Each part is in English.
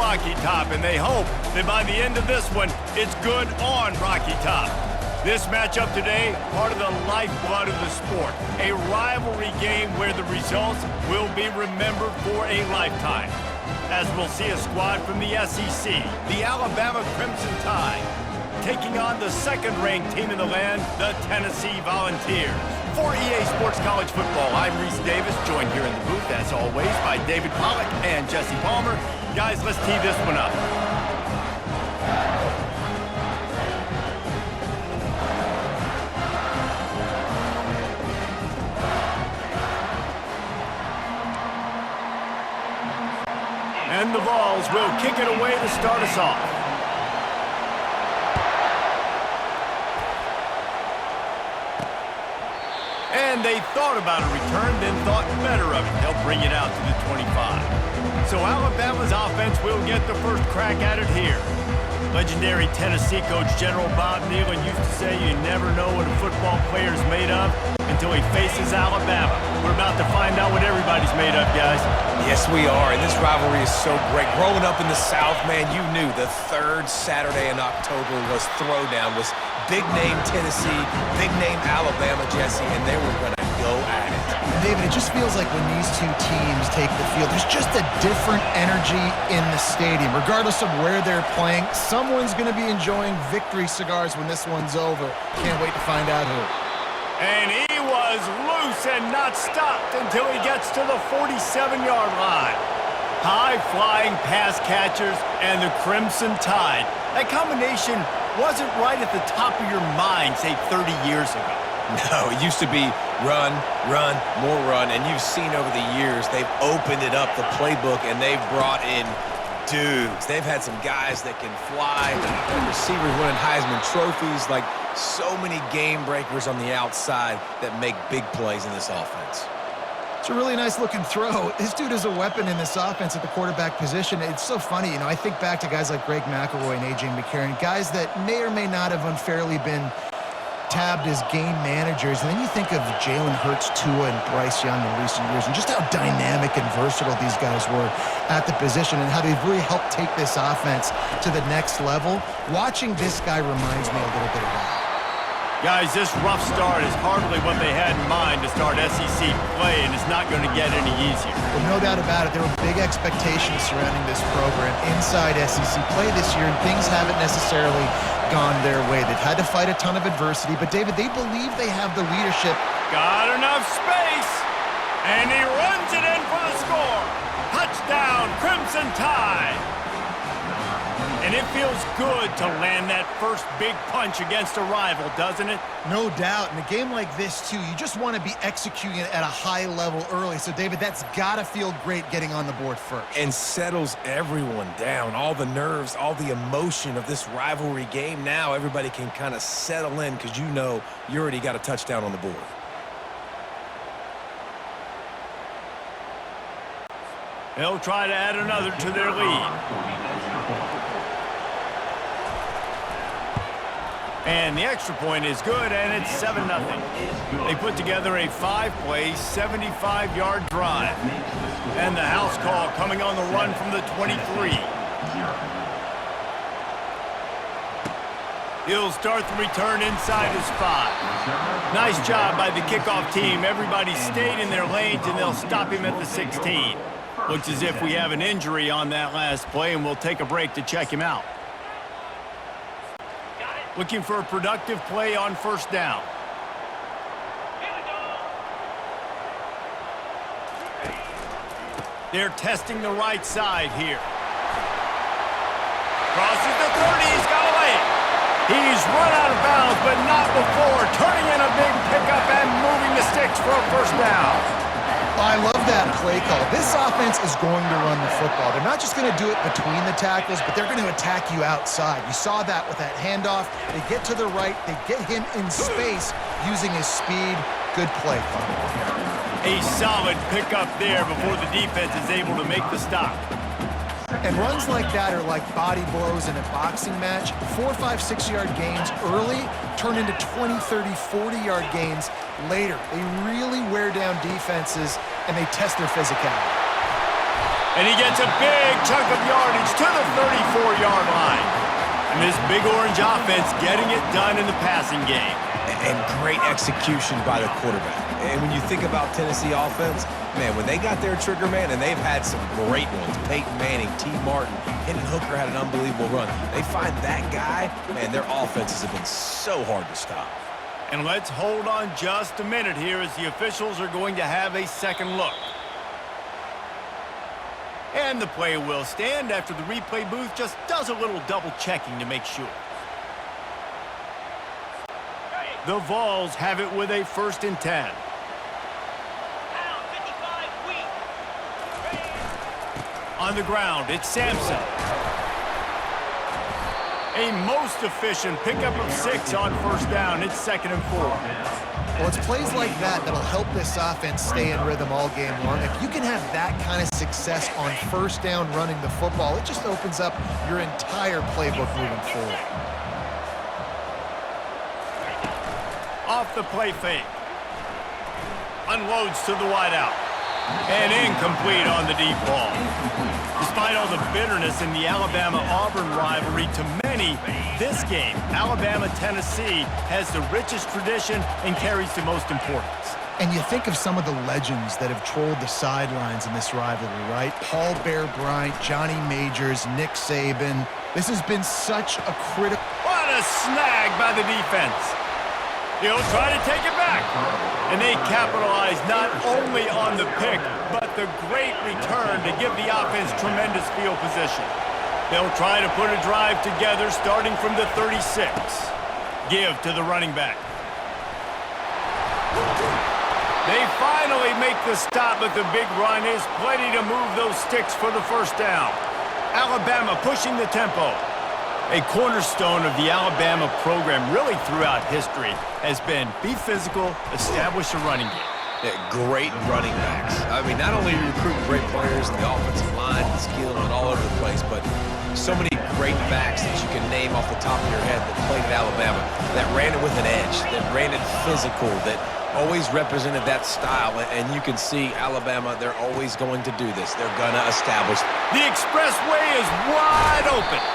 Rocky Top, and they hope that by the end of this one, it's good on Rocky Top. This matchup today, part of the lifeblood of the sport. A rivalry game where the results will be remembered for a lifetime. As we'll see a squad from the SEC, the Alabama Crimson Tide, taking on the second-ranked team in the land, the Tennessee Volunteers. For EA Sports College Football, I'm Reese Davis, joined here in the booth, as always, by David Pollack and Jesse Palmer. Guys, let's tee this one up. And the Vols will kick it away to start us off. And they thought about a return, then thought better of it. They'll bring it out to the 25. So Alabama's offense will get the first crack at it here. Legendary Tennessee coach General Bob Neyland used to say you never know what a football player is made of until he faces Alabama. We're about to find out what everybody's made of, guys. Yes, we are, and this rivalry is so great. Growing up in the South, man, you knew the third Saturday in October was Throwdown, was big-name Tennessee, big-name Alabama, Jesse, and they were going to go at it. David, it just feels like when these two teams take the field, there's just a different energy in the stadium. Regardless of where they're playing, someone's going to be enjoying victory cigars when this one's over. Can't wait to find out who. And he was loose and not stopped until he gets to the 47-yard line. High-flying pass catchers and the Crimson Tide. That combination wasn't right at the top of your mind, say, 30 years ago. No, it used to be run, run, more run, and you've seen over the years they've opened it up, the playbook, and they've brought in dudes. They've had some guys that can fly, and receivers winning Heisman trophies, like so many game breakers on the outside that make big plays in this offense. It's a really nice-looking throw. This dude is a weapon in this offense at the quarterback position. It's so funny, I think back to guys like Greg McElroy and A.J. McCarron, guys that may or may not have unfairly been tabbed as game managers, and then you think of Jalen Hurts, Tua, and Bryce Young in recent years, and just how dynamic and versatile these guys were at the position and how they've really helped take this offense to the next level. Watching this guy reminds me a little bit of that. Guys, this rough start is hardly what they had in mind to start SEC play, and it's not going to get any easier. Well, no doubt about it. There were big expectations surrounding this program inside SEC play this year, and things haven't necessarily gone their way. They've had to fight a ton of adversity, but David, they believe they have the leadership. Got enough space, and he runs it in for the score. Touchdown, Crimson Tide. And it feels good to land that first big punch against a rival, doesn't it? No doubt. In a game like this, too, you just want to be executing it at a high level early. So, David, that's got to feel great getting on the board first. And settles everyone down. All the nerves, all the emotion of this rivalry game. Now everybody can kind of settle in because you know you already got a touchdown on the board. They'll try to add another to their lead. And the extra point is good, and it's 7-0. They put together a 5-play, 75-yard drive. And the house call coming on the run from the 23. He'll start the return inside his 5. Nice job by the kickoff team. Everybody stayed in their lanes, and they'll stop him at the 16. Looks as if we have an injury on that last play, and we'll take a break to check him out. Looking for a productive play on first down. They're testing the right side here. Crosses the 30, he's got away. He's run out of bounds, but not before turning in a big pickup and moving the sticks for a first down. I love that play call. This offense is going to run the football. They're not just going to do it between the tackles, but they're going to attack you outside. You saw that with that handoff. They get to the right. They get him in space using his speed. Good play call. A solid pickup there before the defense is able to make the stop. And runs like that are like body blows in a boxing match. 4, 5, 6-yard gains early turn into 20, 30, 40-yard gains later. They really wear down defenses, and they test their physicality. And he gets a big chunk of yardage to the 34-yard line. And this big orange offense getting it done in the passing game. And great execution by the quarterback. And when you think about Tennessee offense, man, when they got their trigger man, and they've had some great ones, Peyton Manning, T. Martin, Hendon Hooker had an unbelievable run. They find that guy, man, their offenses have been so hard to stop. And let's hold on just a minute here as the officials are going to have a second look. And the play will stand after the replay booth just does a little double checking to make sure. The Vols have it with a 1st and 10. On the ground, it's Sampson. A most efficient pickup of 6 on 1st down. It's 2nd and 4. Well, it's plays like that that'll help this offense stay in rhythm all game long. If you can have that kind of success on 1st down running the football, it just opens up your entire playbook moving forward. Off the play fake. Unloads to the wideout. And incomplete on the deep ball. Despite all the bitterness in the Alabama-Auburn rivalry, to many, this game, Alabama-Tennessee, has the richest tradition and carries the most importance. And you think of some of the legends that have trolled the sidelines in this rivalry, right? Paul Bear Bryant, Johnny Majors, Nick Saban. This has been such a critical... What a snag by the defense. He'll try to take it back. And they capitalize not only on the pick, but the great return to give the offense tremendous field position. They'll try to put a drive together starting from the 36. Give to the running back. They finally make the stop, but the big run is plenty to move those sticks for the 1st down. Alabama pushing the tempo. A cornerstone of the Alabama program really throughout history has been be physical, establish a running game. Yeah, great running backs. I mean, not only recruit great players in the offensive line, skill, and all over the place, but so many great backs that you can name off the top of your head that played at Alabama, that ran it with an edge, that ran it physical, that always represented that style. And you can see Alabama, they're always going to do this. They're going to establish. The expressway is wide open.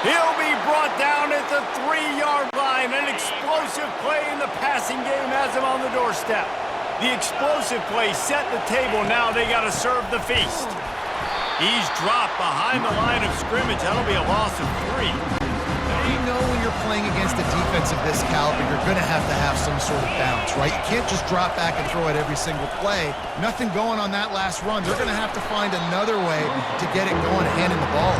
He'll be brought down at the 3-yard line. An explosive play in the passing game has him on the doorstep. The explosive play set the table. Now they got to serve the feast. He's dropped behind the line of scrimmage. That'll be a loss of 3. You know when you're playing against a defense of this caliber, you're going to have some sort of balance, right? You can't just drop back and throw it every single play. Nothing going on that last run. They're going to have to find another way to get it going, handing the ball.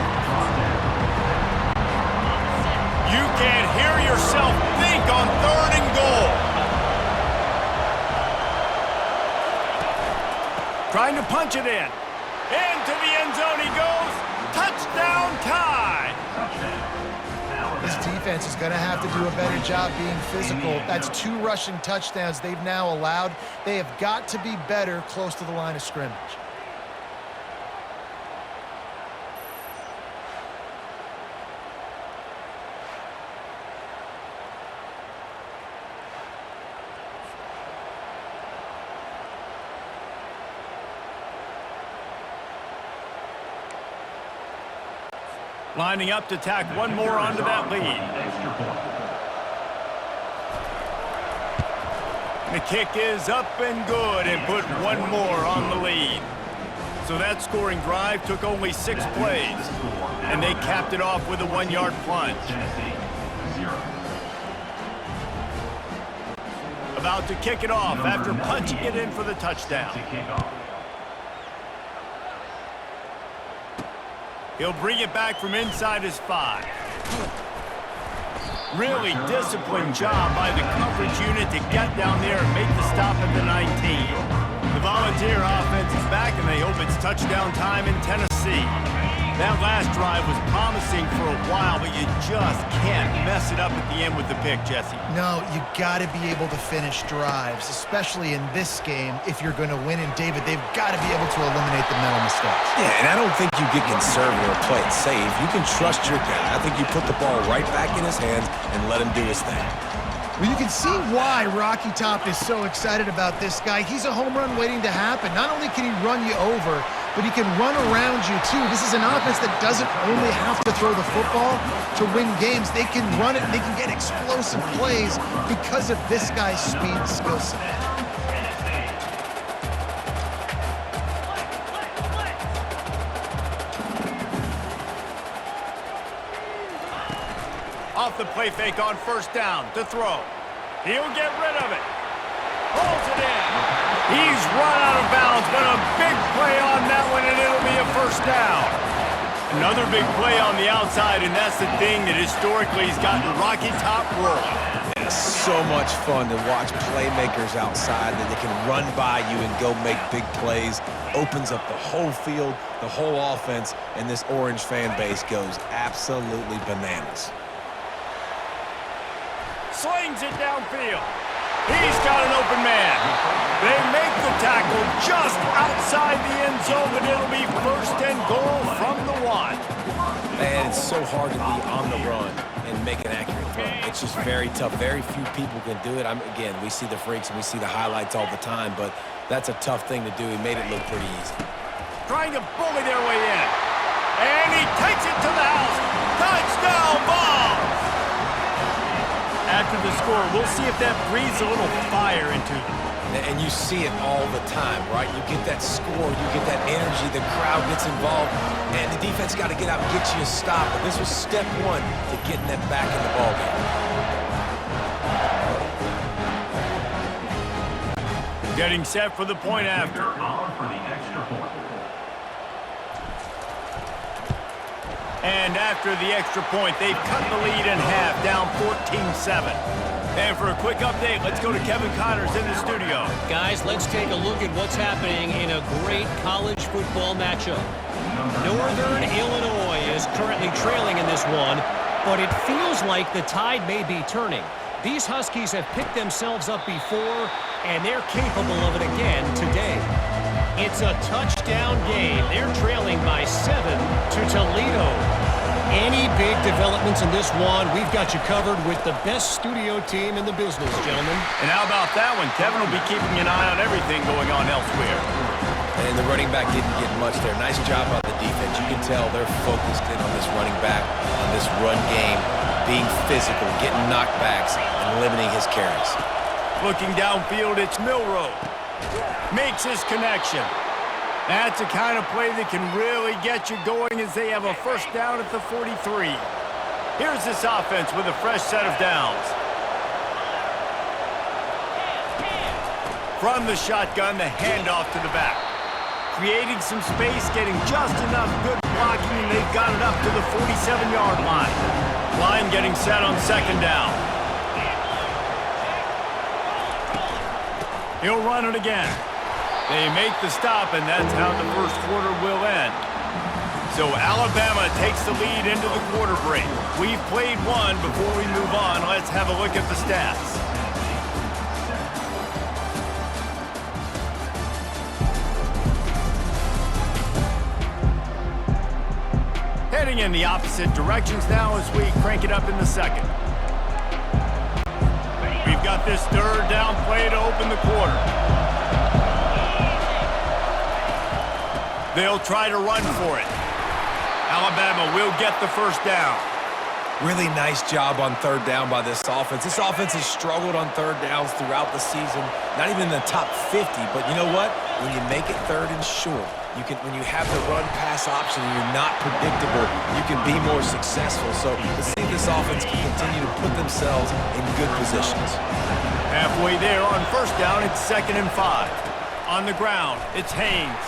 You can't hear yourself think on 3rd and goal. Trying to punch it in. Into the end zone he goes. Touchdown tie. This defense is going to have to do a better job being physical. That's 2 rushing touchdowns they've now allowed. They have got to be better close to the line of scrimmage. Lining up to tack one more onto that lead. The kick is up and good and put one more on the lead. So that scoring drive took only 6 plays, and they capped it off with a 1-yard plunge. About to kick it off after punching it in for the touchdown. He'll bring it back from inside his 5. Really disciplined job by the coverage unit to get down there and make the stop at the 19. The Volunteer offense is back, and they hope it's touchdown time in Tennessee. That last drive was promising for a while, but you just can't mess it up at the end with the pick, Jesse. No, you got to be able to finish drives, especially in this game if you're going to win. And, David, they've got to be able to eliminate the mental mistakes. Yeah, and I don't think you get conservative or play it safe. You can trust your guy. I think you put the ball right back in his hands and let him do his thing. Well, you can see why Rocky Top is so excited about this guy. He's a home run waiting to happen. Not only can he run you over, but he can run around you too. This is an offense that doesn't only have to throw the football to win games. They can run it, and they can get explosive plays because of this guy's speed and skill set. Off the play fake on first down to throw. He'll get rid of it. Pulls it in. He's run out of bounds, but a big play on that one, and it'll be a first down. Another big play on the outside, and that's the thing that historically has gotten Rocky Top rolling. It's so much fun to watch playmakers outside that they can run by you and go make big plays. Opens up the whole field, the whole offense, and this Orange fan base goes absolutely bananas. Slings it downfield. He's got an open man. They make the tackle just outside the end zone, but it'll be first and goal from the 1. Man, it's so hard to be on the run and make an accurate throw. It's just very tough. Very few people can do it. Again, we see the freaks and we see the highlights all the time, but that's a tough thing to do. He made it look pretty easy. Trying to bully their way in. And he takes it to the house. Touchdown ball! After the score, we'll see if that breathes a little fire into them. And you see it all the time, right? You get that score, you get that energy, the crowd gets involved, and the defense got to get out and get you a stop. But this was step one to getting them back in the ballgame. Getting set for the point after. And after the extra point, they've cut the lead in half, down 14-7. And for a quick update, let's go to Kevin Connors in the studio. Guys, let's take a look at what's happening in a great college football matchup. Northern Illinois is currently trailing in this one, but it feels like the tide may be turning. These Huskies have picked themselves up before, and they're capable of it again today. It's a touchdown game. They're trailing by 7 to Toledo. Any big developments in this one, we've got you covered with the best studio team in the business, gentlemen. And how about that one? Kevin will be keeping an eye on everything going on elsewhere. And the running back didn't get much there. Nice job on the defense. You can tell they're focused in on this running back, on this run game, being physical, getting knockbacks, and limiting his carries. Looking downfield, it's Milroe. Makes his connection. That's the kind of play that can really get you going as they have a first down at the 43. Here's this offense with a fresh set of downs. From the shotgun, the handoff to the back. Creating some space, getting just enough good blocking, and they've got it up to the 47-yard line. Line getting set on second down. He'll run it again. They make the stop, and that's how the first quarter will end. So Alabama takes the lead into the quarter break. We've played one. Before we move on, let's have a look at the stats. Heading in the opposite directions now as we crank it up in the second. We've got this third down play to open the quarter. They'll try to run for it. Alabama will get the first down. Really nice job on third down by this offense. This offense has struggled on third downs throughout the season. Not even in the top 50, but you know what? When you make it third and short, when you have the run-pass option and you're not predictable, you can be more successful. So let's see if this offense can continue to put themselves in good positions. Halfway there on first down, it's 2nd and 5. On the ground, it's Haynes.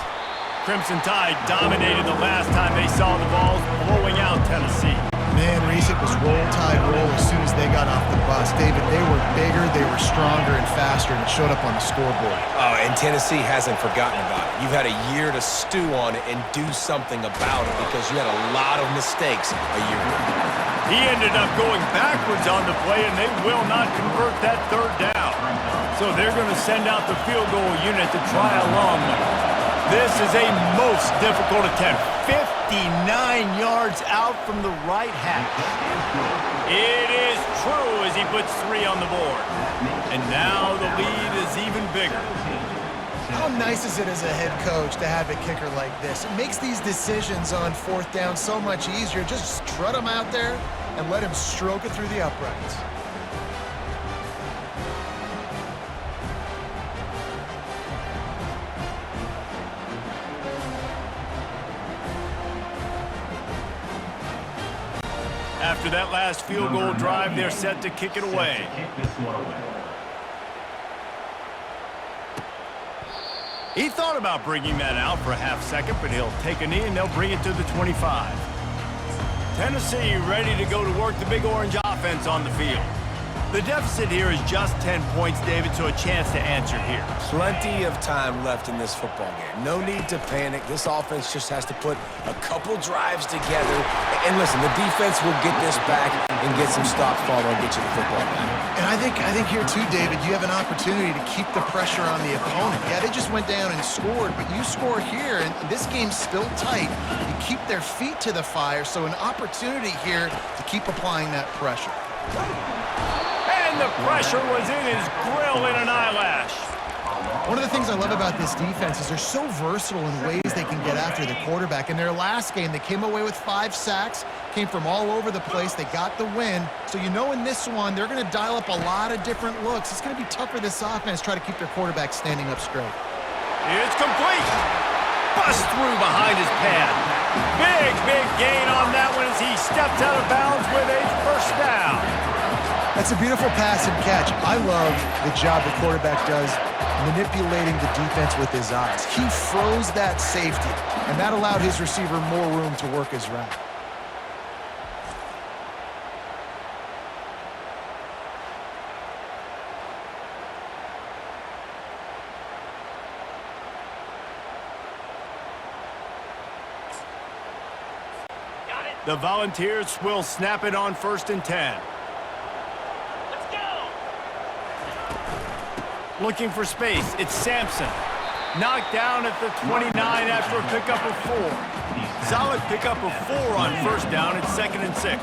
Crimson Tide dominated the last time they saw the Vols, blowing out Tennessee. Man, Reese, it was roll tide roll as soon as they got off the bus. David, they were bigger, they were stronger and faster, and it showed up on the scoreboard. Oh, and Tennessee hasn't forgotten about it. You've had a year to stew on it and do something about it because you had a lot of mistakes a year ago. He ended up going backwards on the play, and they will not convert that third down. So they're going to send out the field goal unit to try a long one. This is a most difficult attempt. 59 yards out from the right hash. It is true as he puts 3 on the board. And now the lead is even bigger. How nice is it as a head coach to have a kicker like this? It makes these decisions on fourth down so much easier. Just strut him out there and let him stroke it through the uprights. After that last field goal drive, they're set to kick it away. He thought about bringing that out for a half second, but he'll take a knee and they'll bring it to the 25. Tennessee ready to go to work the Big Orange offense on the field. The deficit here is just 10 points, David, so a chance to answer here. Plenty of time left in this football game. No need to panic. This offense just has to put a couple drives together. And listen, the defense will get this back and get some stops following and get you the football back. And I think here too, David, you have an opportunity to keep the pressure on the opponent. Yeah, they just went down and scored, but you score here, and this game's still tight. You keep their feet to the fire, so an opportunity here to keep applying that pressure. And the pressure was in his grill in an eyelash. One of the things I love about this defense is they're so versatile in ways they can get after the quarterback. In their last game, they came away with 5 sacks, came from all over the place. They got the win. So you know in this one, they're going to dial up a lot of different looks. It's going to be tough for this offense to try to keep their quarterback standing up straight. It's complete. Bust through behind his pad. Big gain on that one as he steps out of bounds with a first down. That's a beautiful pass and catch. I love the job the quarterback does manipulating the defense with his eyes. He froze that safety, and that allowed his receiver more room to work his route. The Volunteers will snap it on 1st and 10. Looking for space, it's Sampson. Knocked down at the 29 after a pickup of 4. Solid pickup of 4 on 1st down at 2nd and 6.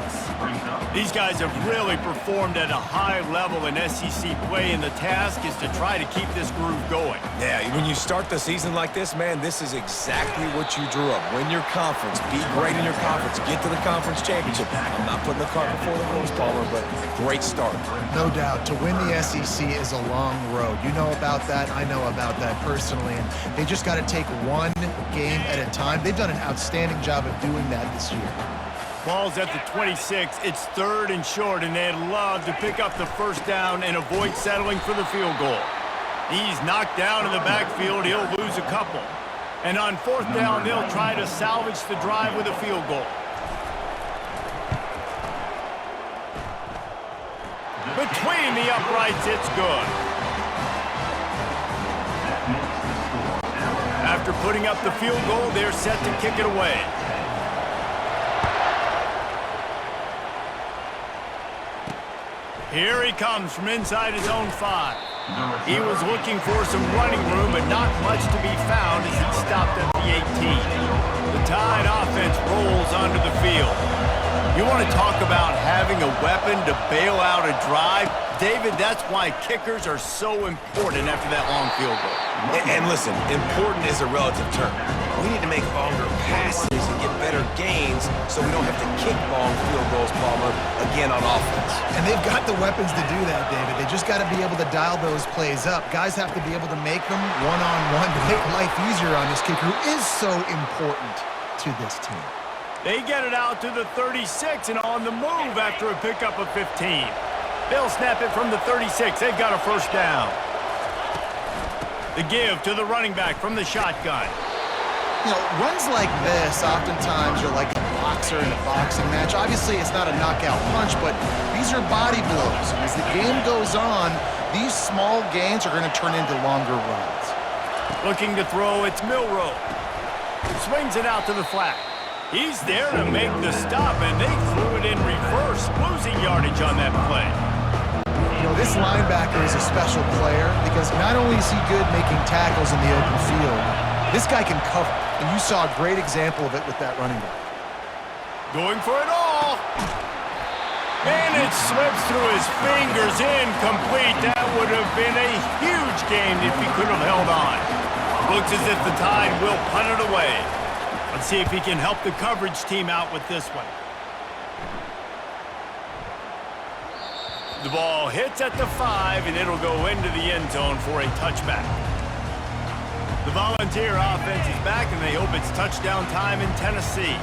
These guys have really performed at a high level in SEC play, and the task is to try to keep this groove going. Yeah, when you start the season like this, man, this is exactly what you drew up. Win your conference, be great in your conference, get to the conference championship. I'm not putting the cart before the horse, Palmer, but great start. No doubt. To win the SEC is a long road. You know about that. I know about that personally. And they just got to take one game at a time. They've done an outstanding job of doing that this year. Ball's at the 26. It's 3rd and short, and they'd love to pick up the 1st down and avoid settling for the field goal. He's knocked down in the backfield. He'll lose a couple. And on 4th down, they'll try to salvage the drive with a field goal. Between the uprights, it's good. After putting up the field goal, they're set to kick it away. Here he comes from inside his own 5. He was looking for some running room, but not much to be found as he stopped at the 18. The Tide offense rolls onto the field. You want to talk about having a weapon to bail out a drive? David, that's why kickers are so important after that long field goal. And listen, important is a relative term. We need to make longer passes and get better gains so we don't have to kick long field goals, Palmer, again on offense. And they've got the weapons to do that, David. They just got to be able to dial those plays up. Guys have to be able to make them one-on-one to make life easier on this kicker, who is so important to this team. They get it out to the 36 and on the move after a pickup of 15. They'll snap it from the 36. They've got a 1st down. The give to the running back from the shotgun. You know, runs like this, oftentimes you're like a boxer in a boxing match. Obviously, it's not a knockout punch, but these are body blows. As the game goes on, these small gains are going to turn into longer runs. Looking to throw, it's Milroe. Swings it out to the flat. He's there to make the stop, and they threw it in reverse, losing yardage on that play. You know, this linebacker is a special player because not only is he good making tackles in the open field, this guy can cover, and you saw a great example of it with that running back. Going for it all. And it slips through his fingers, incomplete. That would have been a huge gain if he could have held on. Looks as if the Tide will punt it away. Let's see if he can help the coverage team out with this one. The ball hits at the 5, and it'll go into the end zone for a touchback. The Volunteer offense is back, and they hope it's touchdown time in Tennessee.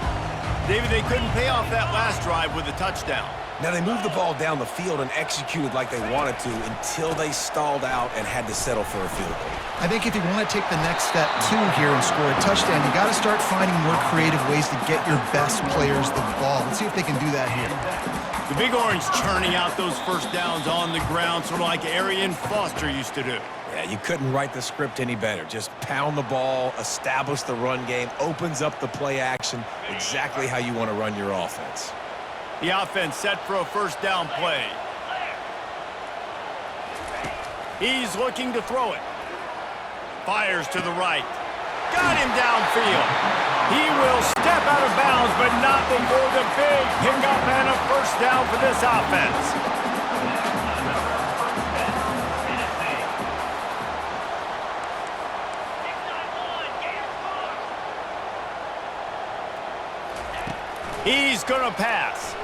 David, they couldn't pay off that last drive with a touchdown. Now, they moved the ball down the field and executed like they wanted to until they stalled out and had to settle for a field goal. I think if you want to take the next step, too, here and score a touchdown, you got to start finding more creative ways to get your best players the ball. Let's see if they can do that here. The Big Orange churning out those first downs on the ground, sort of like Arian Foster used to do. Yeah, you couldn't write the script any better. Just pound the ball, establish the run game, opens up the play action, exactly how you want to run your offense. The offense set for a first down play. He's looking to throw it. Fires to the right. Got him downfield. He will step out of bounds, but not before the big pickup and a first down for this offense. He's going to pass.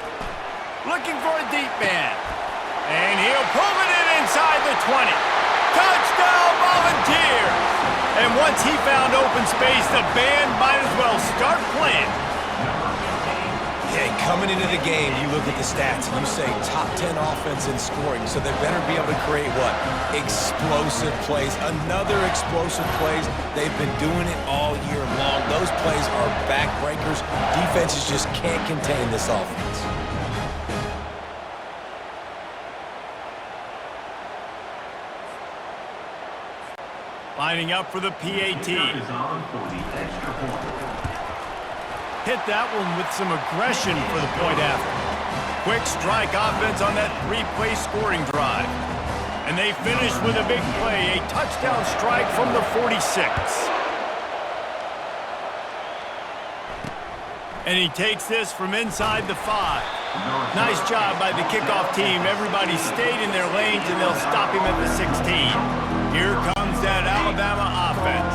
Looking for a deep man. And he'll pull it in inside the 20. Touchdown, Volunteers! And once he found open space, the band might as well start playing. Yeah, coming into the game, you look at the stats and you say top 10 offense in scoring, so they better be able to create what? Explosive plays. Another explosive plays. They've been doing it all year long. Those plays are backbreakers. Defenses just can't contain this offense. Lining up for the PAT. Hit that one with some aggression for the point after. Quick strike offense on that three-play scoring drive. And they finished with a big play, a touchdown strike from the 46. And he takes this from inside the 5. Nice job by the kickoff team. Everybody stayed in their lanes, and they'll stop him at the 16. Here comes that Alabama offense.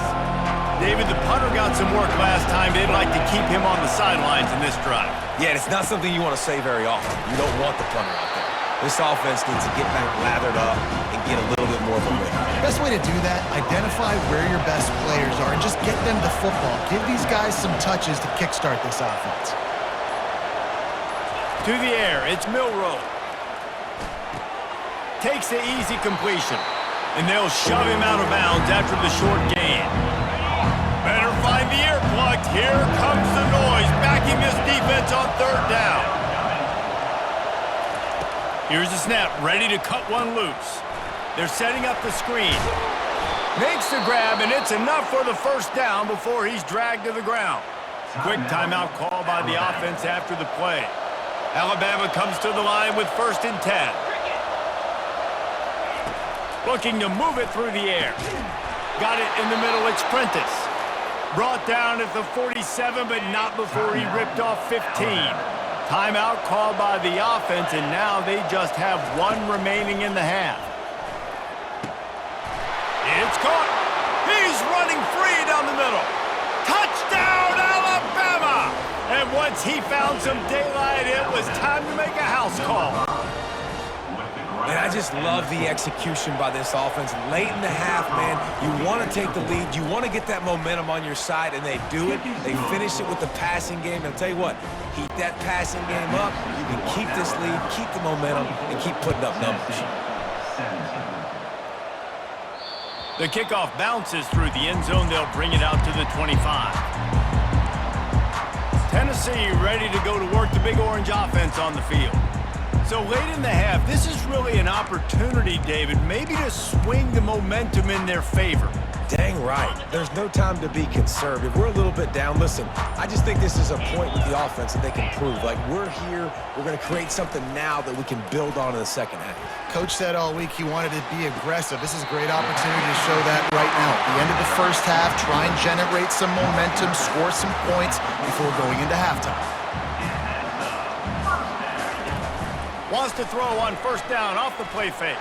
David, the punter got some work last time. They'd like to keep him on the sidelines in this drive. Yeah, it's not something you want to say very often. You don't want the punter out there. This offense needs to get back lathered up and get a little bit more of a lift. Best way to do that, identify where your best players are and just get them the football. Give these guys some touches to kickstart this offense. To the air, it's Milroe. Takes the easy completion. And they'll shove him out of bounds after the short gain. Better find the ear plugged. Here comes the noise, backing this defense on third down. Here's the snap, ready to cut one loose. They're setting up the screen. Makes the grab, and it's enough for the first down before he's dragged to the ground. Quick timeout call by the offense after the play. Alabama comes to the line with 1st and 10. Looking to move it through the air. Got it in the middle, it's Prentice. Brought down at the 47, but not before he ripped off 15. Timeout called by the offense, and now they just have one remaining in the half. It's caught. He's running free down the middle. Touchdown, Alabama! And once he found some daylight, it was time to make a house call. And I just love the execution by this offense. Late in the half, man, you want to take the lead. You want to get that momentum on your side, and they do it. They finish it with the passing game. And I'll tell you what, keep that passing game up. You can keep this lead, keep the momentum, and keep putting up numbers. The kickoff bounces through the end zone. They'll bring it out to the 25. Tennessee ready to go to work the Big Orange offense on the field. So late in the half, this is really an opportunity, David, maybe to swing the momentum in their favor. Dang right. There's no time to be conservative. We're a little bit down. Listen, I just think this is a point with the offense that they can prove. Like, we're here, we're going to create something now that we can build on in the second half. Coach said all week he wanted to be aggressive. This is a great opportunity to show that right now. At the end of the first half, try and generate some momentum, score some points before going into halftime. Wants to throw on 1st down off the play fake.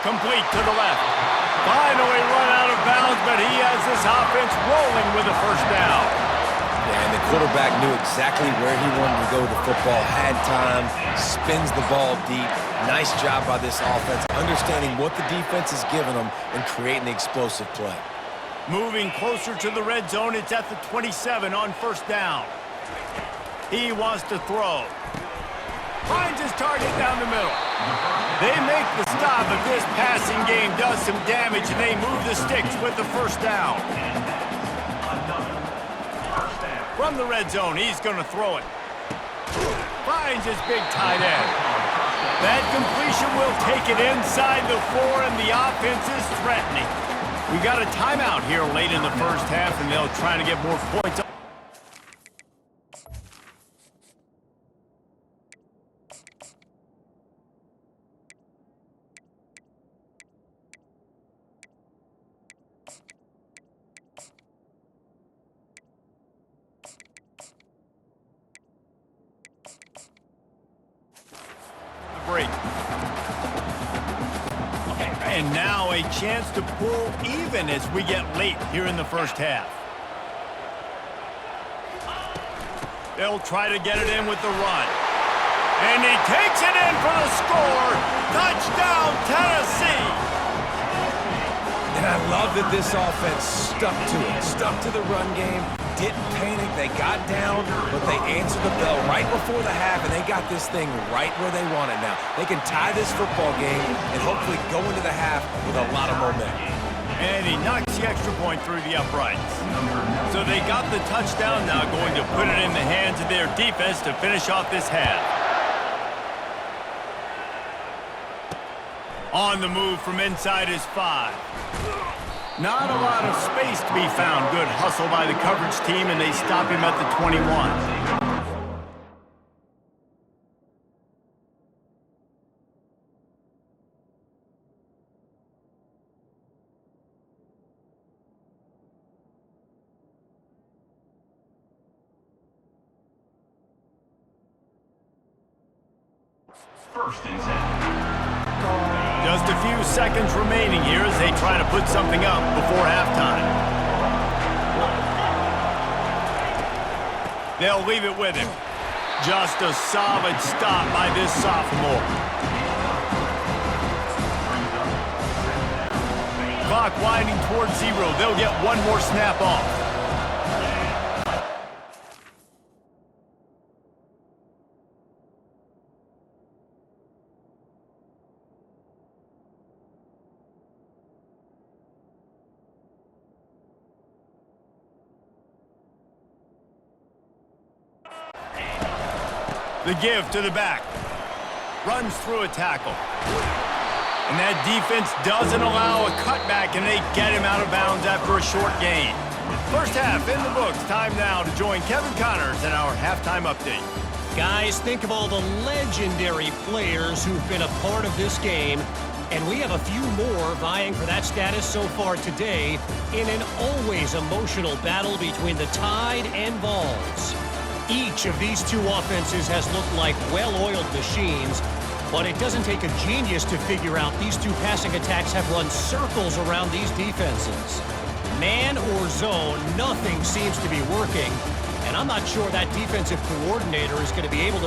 Complete to the left. Finally run out of bounds, but he has this offense rolling with a first down. Yeah, and the quarterback knew exactly where he wanted to go with the football, had time, spins the ball deep. Nice job by this offense, understanding what the defense is giving them and creating the explosive play. Moving closer to the red zone, it's at the 27 on first down. He wants to throw. Finds his target down the middle. They make the stop, but this passing game does some damage, and they move the sticks with the first down. From the red zone, he's going to throw it. Finds his big tight end. That completion will take it inside the 4, and the offense is threatening. We got a timeout here late in the first half, and they'll try to get more points. Break. And now a chance to pull even as we get late here in the first half. They'll try to get it in with the run. And he takes it in for the score. Touchdown, Tennessee. And I love that this offense stuck to it, stuck to the run game, didn't panic, they got down, but they answered the bell right before the half, and they got this thing right where they want it now. They can tie this football game and hopefully go into the half with a lot of momentum. And he knocks the extra point through the uprights. So they got the touchdown, now going to put it in the hands of their defense to finish off this half. On the move from inside his 5. Not a lot of space to be found. Good hustle by the coverage team, and they stop him at the 21. First and 10. Just a few seconds remaining here as they try to put something up before halftime. They'll leave it with him. Just a solid stop by this sophomore. Clock winding towards 0. They'll get one more snap off. The give to the back. Runs through a tackle. And that defense doesn't allow a cutback, and they get him out of bounds after a short gain. First half in the books. Time now to join Kevin Connors in our halftime update. Guys, think of all the legendary players who've been a part of this game, and we have a few more vying for that status so far today in an always emotional battle between the Tide and Vols. Each of these two offenses has looked like well-oiled machines, but it doesn't take a genius to figure out these two passing attacks have run circles around these defenses. Man or zone, nothing seems to be working, and I'm not sure that defensive coordinator is going to be able to